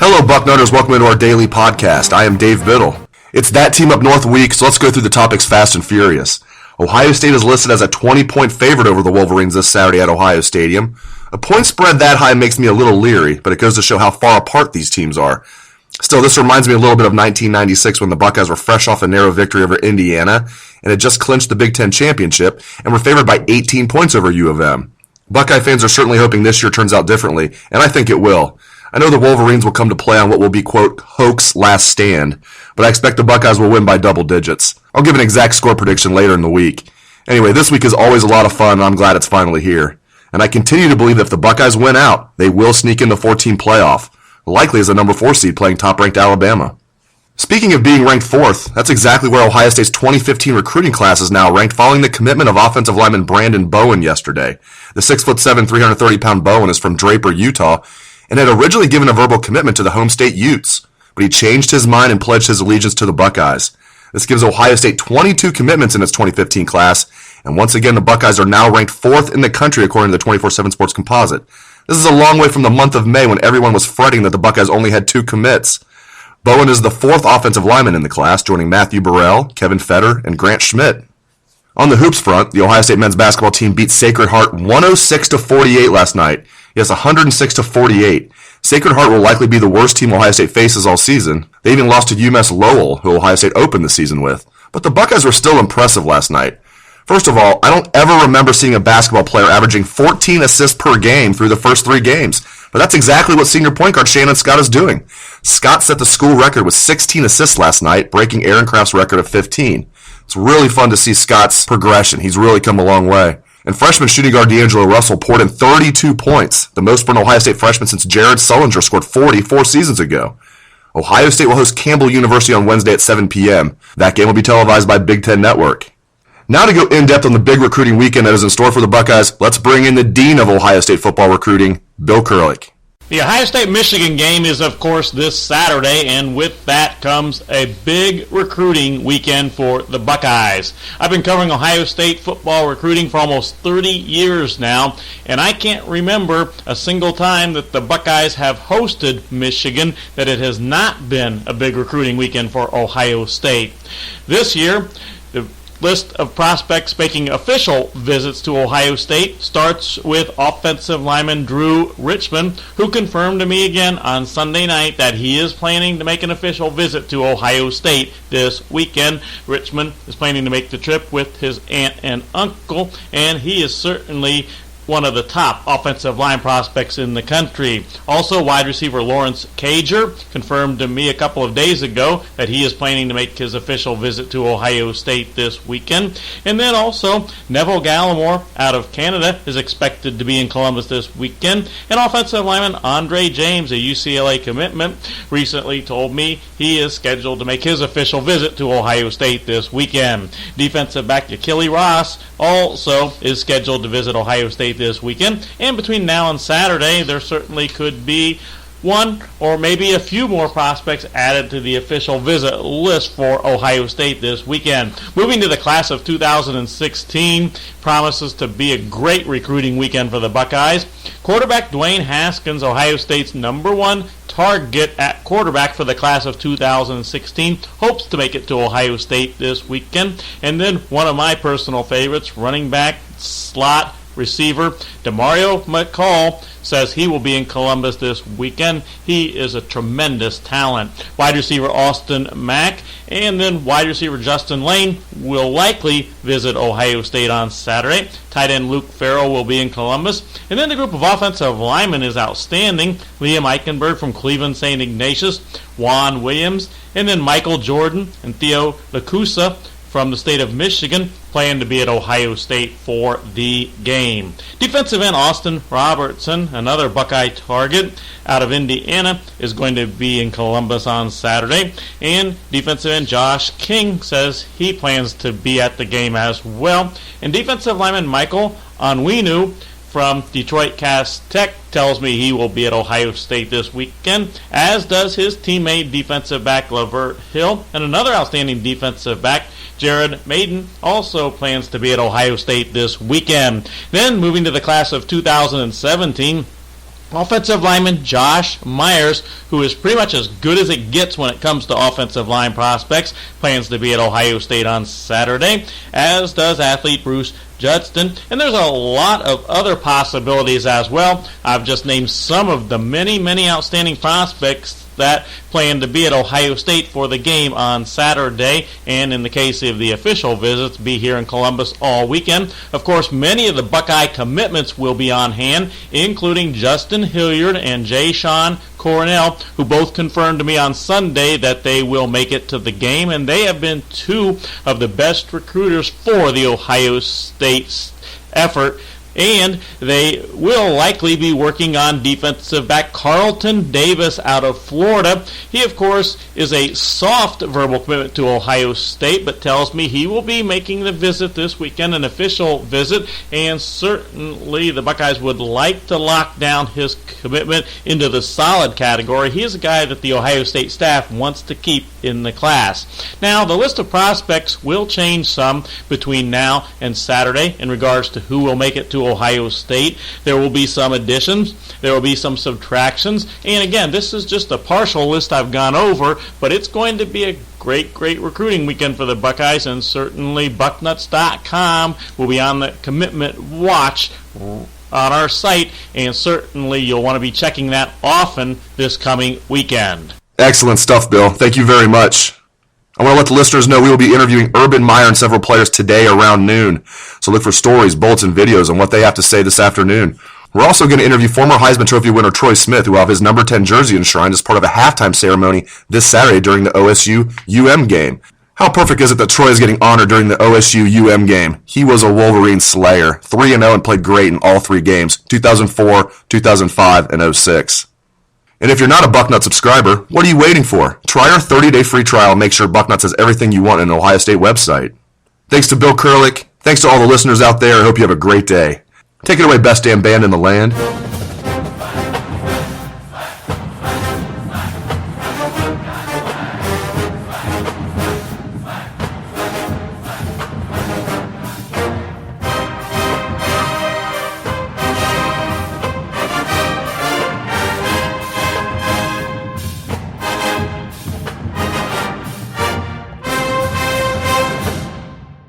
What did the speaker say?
Hello, Bucknutters. Welcome into our daily podcast. I am Dave Biddle. It's that team up north week, so let's go through the topics fast and furious. Ohio State is listed as a 20-point favorite over the Wolverines this Saturday at Ohio Stadium. A point spread that high makes me a little leery, but it goes to show how far apart these teams are. Still, this reminds me a little bit of 1996 when the Buckeyes were fresh off a narrow victory over Indiana and had just clinched the Big Ten championship and were favored by 18 points over U of M. Buckeye fans are certainly hoping this year turns out differently, and I think it will. I know the Wolverines will come to play on what will be, quote, Hoke's last stand, but I expect the Buckeyes will win by double digits. I'll give an exact score prediction later in the week. Anyway, this week is always a lot of fun, and I'm glad it's finally here. And I continue to believe that if the Buckeyes win out, they will sneak in the 14 playoff, likely as a number 4 seed playing top-ranked Alabama. Speaking of being ranked 4th, that's exactly where Ohio State's 2015 recruiting class is now ranked following the commitment of offensive lineman Brandon Bowen yesterday. The 6'7", 330-pound Bowen is from Draper, Utah, and had originally given a verbal commitment to the home state Utes, but he changed his mind and pledged his allegiance to the Buckeyes. This gives Ohio State 22 commitments in its 2015 class, and once again the Buckeyes are now ranked 4th in the country according to the 24/7 Sports Composite. This is a long way from the month of May when everyone was fretting that the Buckeyes only had 2 commits. Bowen is the 4th offensive lineman in the class, joining Matthew Burrell, Kevin Fetter, and Grant Schmidt. On the hoops front, the Ohio State men's basketball team beat Sacred Heart 106-48 last night. Yes, 106-48. Sacred Heart will likely be the worst team Ohio State faces all season. They even lost to UMass Lowell, who Ohio State opened the season with. But the Buckeyes were still impressive last night. First of all, I don't ever remember seeing a basketball player averaging 14 assists per game through the first 3 games. But that's exactly what senior point guard Shannon Scott is doing. Scott set the school record with 16 assists last night, breaking Aaron Craft's record of 15. It's really fun to see Scott's progression. He's really come a long way. And freshman shooting guard D'Angelo Russell poured in 32 points, the most for an Ohio State freshman since Jared Sullinger scored 40 4 seasons ago. Ohio State will host Campbell University on Wednesday at 7 p.m. That game will be televised by Big Ten Network. Now to go in-depth on the big recruiting weekend that is in store for the Buckeyes, let's bring in the dean of Ohio State football recruiting, Bill Kurelic. The Ohio State-Michigan game is, of course, this Saturday, and with that comes a big recruiting weekend for the Buckeyes. I've been covering Ohio State football recruiting for almost 30 years now, and I can't remember a single time that the Buckeyes have hosted Michigan that it has not been a big recruiting weekend for Ohio State. This year, the list of prospects making official visits to Ohio State starts with offensive lineman Drew Richmond, who confirmed to me again on Sunday night that he is planning to make an official visit to Ohio State this weekend. Richmond is planning to make the trip with his aunt and uncle, and he is certainly one of the top offensive line prospects in the country. Also, wide receiver Lawrence Cager confirmed to me a couple of days ago that he is planning to make his official visit to Ohio State this weekend. And then also, Neville Gallimore out of Canada is expected to be in Columbus this weekend. And offensive lineman Andre James, a UCLA commitment, recently told me he is scheduled to make his official visit to Ohio State this weekend. Defensive back Achille Ross also is scheduled to visit Ohio State this weekend, and between now and Saturday there certainly could be one or maybe a few more prospects added to the official visit list for Ohio State this weekend. Moving to the class of 2016, promises to be a great recruiting weekend for the Buckeyes. Quarterback Dwayne Haskins, Ohio State's #1 target at quarterback for the class of 2016, hopes to make it to Ohio State this weekend. And then one of my personal favorites, running back slot receiver Demario McCall, says he will be in Columbus this weekend. He is a tremendous talent. Wide receiver Austin Mack and then wide receiver Justin Lane will likely visit Ohio State on Saturday. Tight end Luke Farrell will be in Columbus. And then the group of offensive linemen is outstanding. Liam Eichenberg from Cleveland St. Ignatius, Juan Williams, and then Michael Jordan and Theo Lacusa from the state of Michigan plan to be at Ohio State for the game. Defensive end Austin Robertson, another Buckeye target out of Indiana, is going to be in Columbus on Saturday. And defensive end Josh King says he plans to be at the game as well. And defensive lineman Michael Onwenu from Detroit Cass Tech tells me he will be at Ohio State this weekend, as does his teammate defensive back Lavert Hill. And another outstanding defensive back, Jared Maiden, also plans to be at Ohio State this weekend. Then moving to the class of 2017, offensive lineman Josh Myers, who is pretty much as good as it gets when it comes to offensive line prospects, plans to be at Ohio State on Saturday, as does athlete Bruce Judson. And there's a lot of other possibilities as well. I've just named some of the many, many outstanding prospects that plan to be at Ohio State for the game on Saturday, and in the case of the official visits, be here in Columbus all weekend. Of course, many of the Buckeye commitments will be on hand, including Justin Hilliard and Jay Sean Cornell, who both confirmed to me on Sunday that they will make it to the game, and they have been two of the best recruiters for the Ohio State effort. And they will likely be working on defensive back Carlton Davis out of Florida. He, of course, is a soft verbal commitment to Ohio State, but tells me he will be making the visit this weekend, an official visit, and certainly the Buckeyes would like to lock down his commitment into the solid category. He is a guy that the Ohio State staff wants to keep in the class. Now, the list of prospects will change some between now and Saturday in regards to who will make it to Ohio State. There will be some additions, there will be some subtractions, and again, this is just a partial list I've gone over, but it's going to be a great recruiting weekend for the Buckeyes, and certainly Bucknuts.com will be on the commitment watch on our site, and certainly you'll want to be checking that often this coming weekend. Excellent stuff, Bill. Thank you very much. I want to let the listeners know we will be interviewing Urban Meyer and several players today around noon. So look for stories, bullets, and videos on what they have to say this afternoon. We're also going to interview former Heisman Trophy winner Troy Smith, who will have his number 10 jersey enshrined as part of a halftime ceremony this Saturday during the OSU-UM game. How perfect is it that Troy is getting honored during the OSU-UM game? He was a Wolverine slayer, 3-0 and played great in all three games, 2004, 2005, and 06. And if you're not a Bucknuts subscriber, what are you waiting for? Try our 30-day free trial and make sure Bucknuts has everything you want in an Ohio State website. Thanks to Bill Kurelic. Thanks to all the listeners out there. I hope you have a great day. Take it away, best damn band in the land.